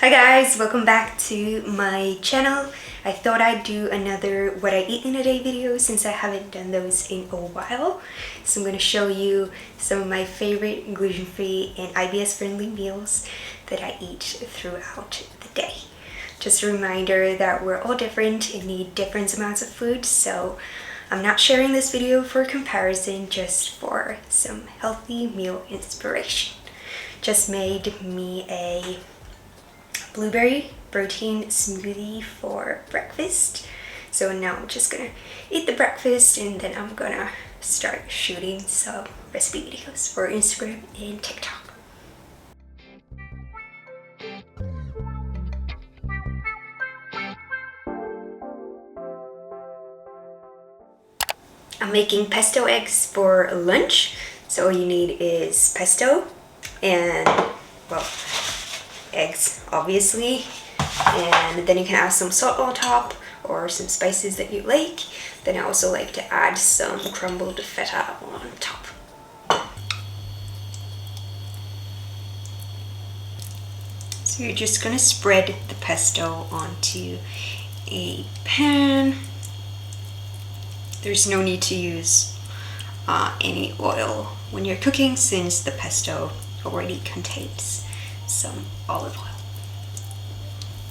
Hi guys, welcome back to my channel. I thought I'd do another what I eat in a day video since I haven't done those in a while. So I'm going to show you some of my favorite gluten-free and IBS friendly meals that I eat throughout the day. Just a reminder that we're all different and need different amounts of food, so I'm not sharing this video for comparison, just for some healthy meal inspiration. Just made me a blueberry protein smoothie for breakfast. So now I'm just gonna eat the breakfast and then I'm gonna start shooting some recipe videos for Instagram and TikTok. I'm making pesto eggs for lunch. So all you need is pesto and, well, eggs obviously, and then you can add some salt on top or some spices that you like. Then I also like to add some crumbled feta on top. So you're just gonna spread the pesto onto a pan. There's no need to use any oil when you're cooking since the pesto already contains some olive oil.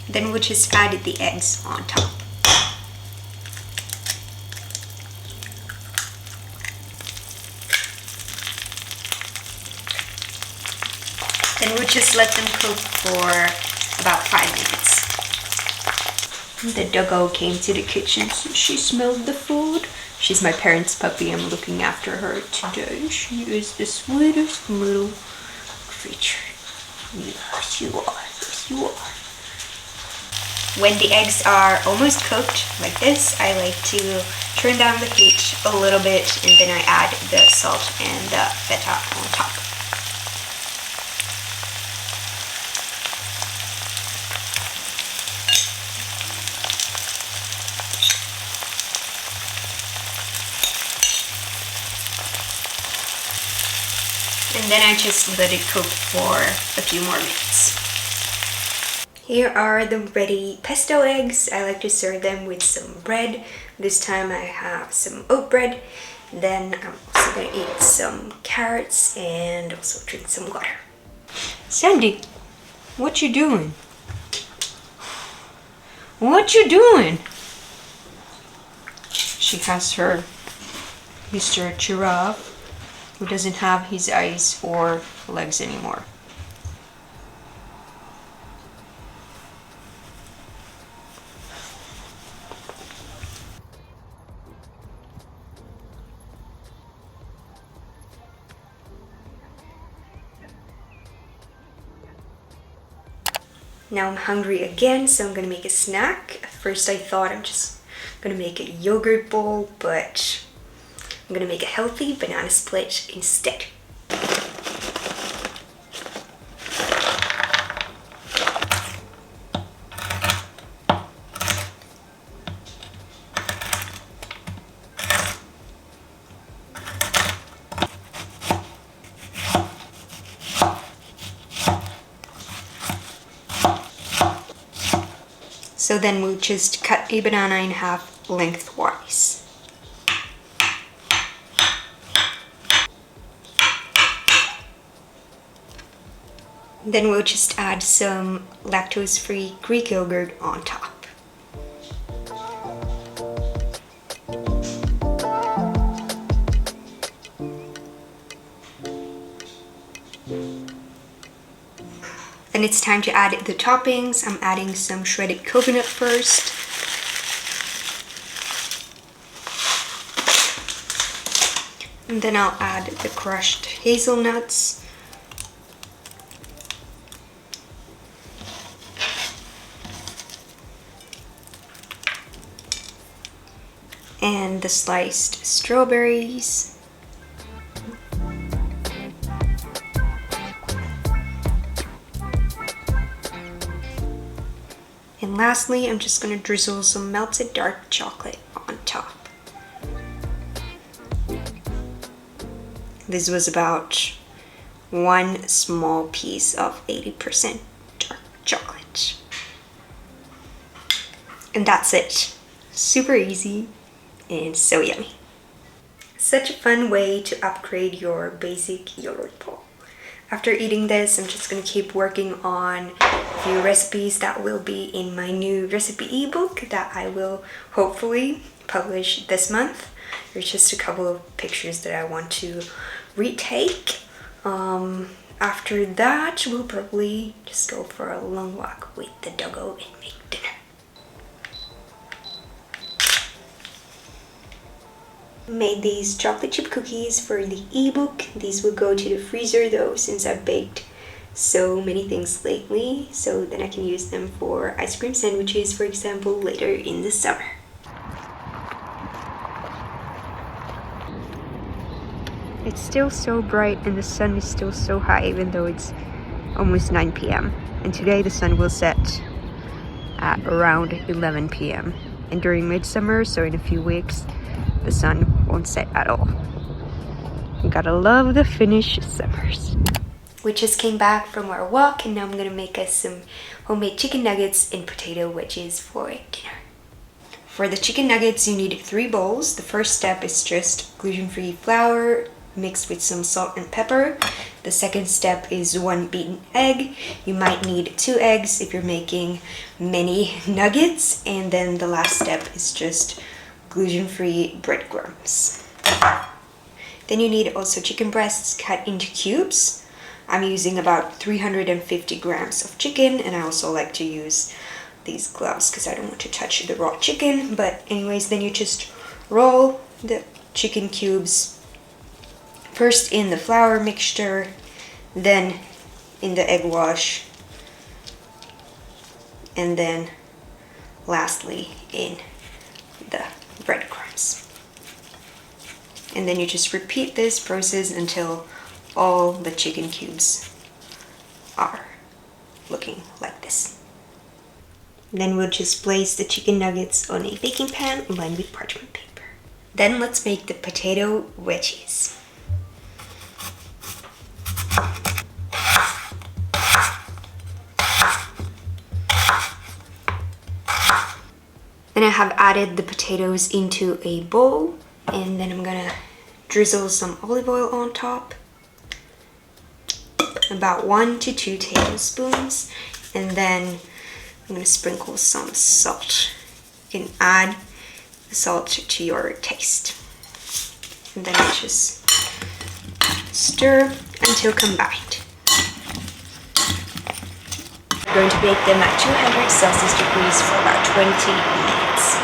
Then we'll just add the eggs on top. Then we'll just let them cook for about 5 minutes. The doggo came to the kitchen, so she smelled the food. She's my parents' puppy. I'm looking after her today. She is the sweetest little creature. Yes, you are. Yes, you are. When the eggs are almost cooked like this, I like to turn down the heat a little bit and then I add the salt and the feta on top. And then I just let it cook for a few more minutes. Here are the ready pesto eggs. I like to serve them with some bread. This time I have some oat bread. Then I'm also going to eat some carrots and also drink some water. Sandy, what you doing? What you doing? She has her Mr. Giraffe, who doesn't have his eyes or legs anymore. Now I'm hungry again, so I'm gonna make a snack. At first I thought I'm just gonna make a yogurt bowl, but I'm gonna make a healthy banana split instead. So then we'll just cut a banana in half lengthwise. Then we'll just add some lactose-free Greek yogurt on top. Then it's time to add the toppings. I'm adding some shredded coconut first. And then I'll add the crushed hazelnuts. And the sliced strawberries. And lastly, I'm just going to drizzle some melted dark chocolate on top. This was about one small piece of 80% dark chocolate. And that's it. Super easy and so yummy. Such a fun way to upgrade your basic yogurt bowl. After eating this, I'm just gonna keep working on a few recipes that will be in my new recipe ebook that I will hopefully publish this month. There's just a couple of pictures that I want to retake. After that, we'll probably just go for a long walk with the doggo and make dinner. Made these chocolate chip cookies for the ebook. These will go to the freezer though, since I've baked so many things lately, so then I can use them for ice cream sandwiches, for example, later in the summer. It's still so bright and the sun is still so high, even though it's almost 9 p.m. And today the sun will set at around 11 p.m. And during midsummer, so in a few weeks, the sun won't set at all. You gotta love the Finnish summers. We just came back from our walk and now I'm gonna make us some homemade chicken nuggets and potato wedges for dinner. For the chicken nuggets, you need 3 bowls. The first step is just gluten-free flour mixed with some salt and pepper. The second step is 1 beaten egg. You might need 2 eggs if you're making many nuggets. And then the last step is just gluten-free breadcrumbs. Then you need also chicken breasts cut into cubes. I'm using about 350 grams of chicken, and I also like to use these gloves because I don't want to touch the raw chicken. But anyways, then you just roll the chicken cubes first in the flour mixture, then in the egg wash, and then lastly in the breadcrumbs. And then you just repeat this process until all the chicken cubes are looking like this. Then we'll just place the chicken nuggets on a baking pan lined with parchment paper. Then let's make the potato wedges. Then I have added the potatoes into a bowl, and then I'm gonna drizzle some olive oil on top, about 1 to 2 tablespoons, and then I'm gonna sprinkle some salt. You can add the salt to your taste. And then I just stir until combined. I'm going to bake them at 200 Celsius degrees for about 20 minutes.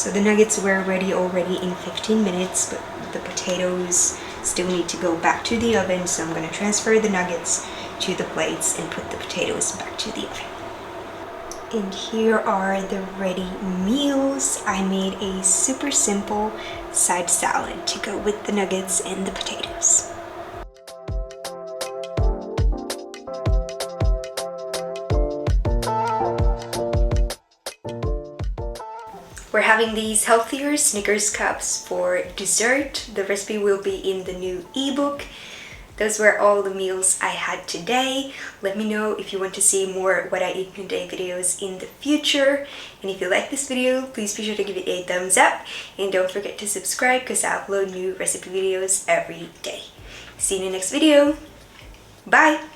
So the nuggets were ready already in 15 minutes, but the potatoes still need to go back to the oven, so I'm going to transfer the nuggets to the plates and put the potatoes back to the oven. And here are the ready meals. I made a super simple side salad to go with the nuggets and the potatoes. We're having these healthier Snickers cups for dessert. The recipe will be in the new ebook. Those were all the meals I had today. Let me know if you want to see more what I eat in a day videos in the future. And if you like this video, please be sure to give it a thumbs up. And don't forget to subscribe because I upload new recipe videos every day. See you in the next video. Bye!